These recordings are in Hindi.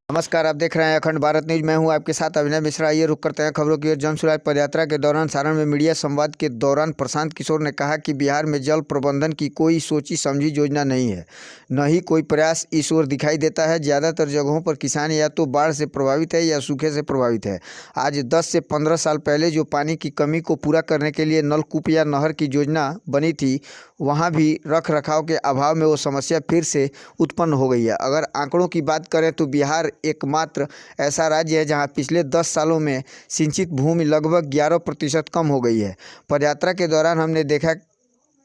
नमस्कार, आप देख रहे हैं अखंड भारत न्यूज। मैं हूं आपके साथ अभिनय मिश्रा। ये रुक करते हैं खबरों की ओर। जन सुराज पदयात्रा के दौरान सारण में मीडिया संवाद के दौरान प्रशांत किशोर ने कहा कि बिहार में जल प्रबंधन की कोई सोची समझी योजना नहीं है, न ही कोई प्रयास इस ओर दिखाई देता है। ज़्यादातर जगहों पर किसान या तो बाढ़ से प्रभावित है या सूखे से प्रभावित है। आज 10 से 15 साल पहले जो पानी की कमी को पूरा करने के लिए नलकूप या नहर की योजना बनी थी, वहाँ भी रख रखाव के अभाव में वो समस्या फिर से उत्पन्न हो गई है। अगर आंकड़ों की बात करें तो बिहार एकमात्र ऐसा राज्य है जहां पिछले 10 सालों में सिंचित भूमि लगभग 11% कम हो गई है। पदयात्रा के दौरान हमने देखा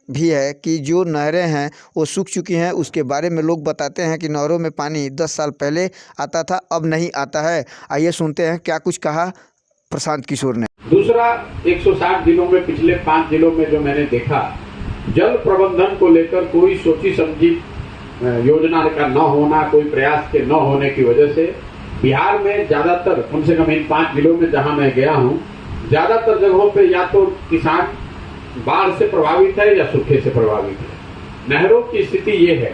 भी है कि जो नहरें हैं वो सूख चुकी हैं। उसके बारे में लोग बताते हैं कि नहरों में पानी 10 साल पहले आता था, अब नहीं आता है। आइए सुनते हैं क्या कुछ कहा प्रशांत किशोर ने। दूसरा, 160 दिनों में पिछले 5 जिलों में जो मैंने देखा, जल प्रबंधन को लेकर कोई सोची समझी योजना का न होना, कोई प्रयास के न होने की वजह से बिहार में ज्यादातर, कम से कम इन 5 जिलों में जहां मैं गया हूं, ज्यादातर जगहों पे या तो किसान बाढ़ से प्रभावित है या सूखे से प्रभावित है। नहरों की स्थिति ये है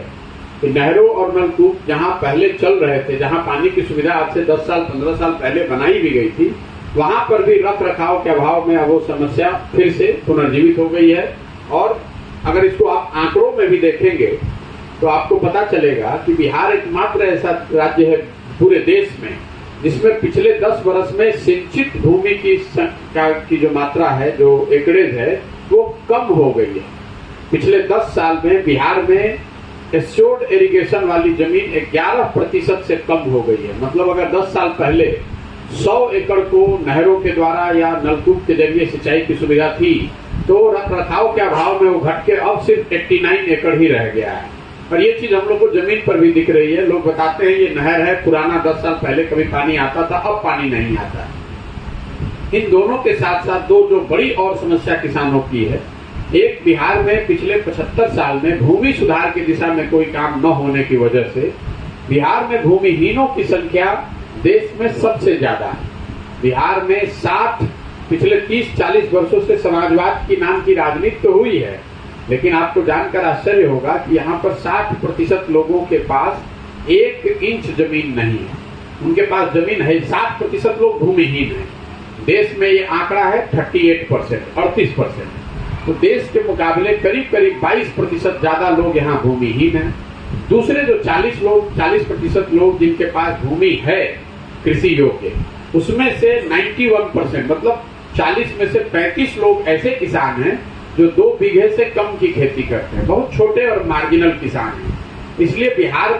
कि नहरों और नलकूप जहां पहले चल रहे थे, जहां पानी की सुविधा आज से 10 साल 15 साल पहले बनाई भी गई थी, वहां पर भी रख रखाव के अभाव में अब वो समस्या फिर से पुनर्जीवित हो गई है। और अगर इसको आप आंकड़ों में भी देखेंगे तो आपको पता चलेगा कि बिहार एकमात्र ऐसा राज्य है पूरे देश में जिसमें पिछले 10 वर्ष में सिंचित भूमि की जो मात्रा है, जो एकड़ेज है, वो कम हो गई है। पिछले 10 साल में बिहार में एश्योर्ड इरिगेशन वाली जमीन 11% से कम हो गई है। मतलब अगर 10 साल पहले 100 एकड़ को नहरों के द्वारा या नलकूप के जरिए सिंचाई की सुविधा थी, तो रख रखाव के अभाव में वो घट के अब सिर्फ 89 एकड़ ही रह गया है। और ये चीज हम लोग को जमीन पर भी दिख रही है। लोग बताते हैं ये नहर है पुराना, 10 साल पहले कभी पानी आता था, अब पानी नहीं आता। इन दोनों के साथ साथ दो जो बड़ी और समस्या किसानों की है, एक, बिहार में पिछले 75 साल में भूमि सुधार की दिशा में कोई काम न होने की वजह से बिहार में भूमिहीनों की संख्या देश में सबसे ज्यादा है। बिहार में पिछले 30-40 वर्षों से समाजवाद की नाम की राजनीति तो हुई है, लेकिन आपको जानकर आश्चर्य होगा कि यहाँ पर 60% लोगों के पास 1 इंच जमीन नहीं है। उनके पास जमीन है, 60% लोग भूमिहीन हैं। देश में ये आंकड़ा है 38%। तो देश के मुकाबले करीब 22% ज्यादा लोग यहाँ भूमिहीन हैं। दूसरे जो 40% लोग जिनके पास भूमि है कृषि योग्य, उसमें से 91%, मतलब 40 में से 35 लोग ऐसे किसान हैं जो 2 बीघे से कम की खेती करते हैं। बहुत छोटे और मार्जिनल किसान हैं। इसलिए बिहार में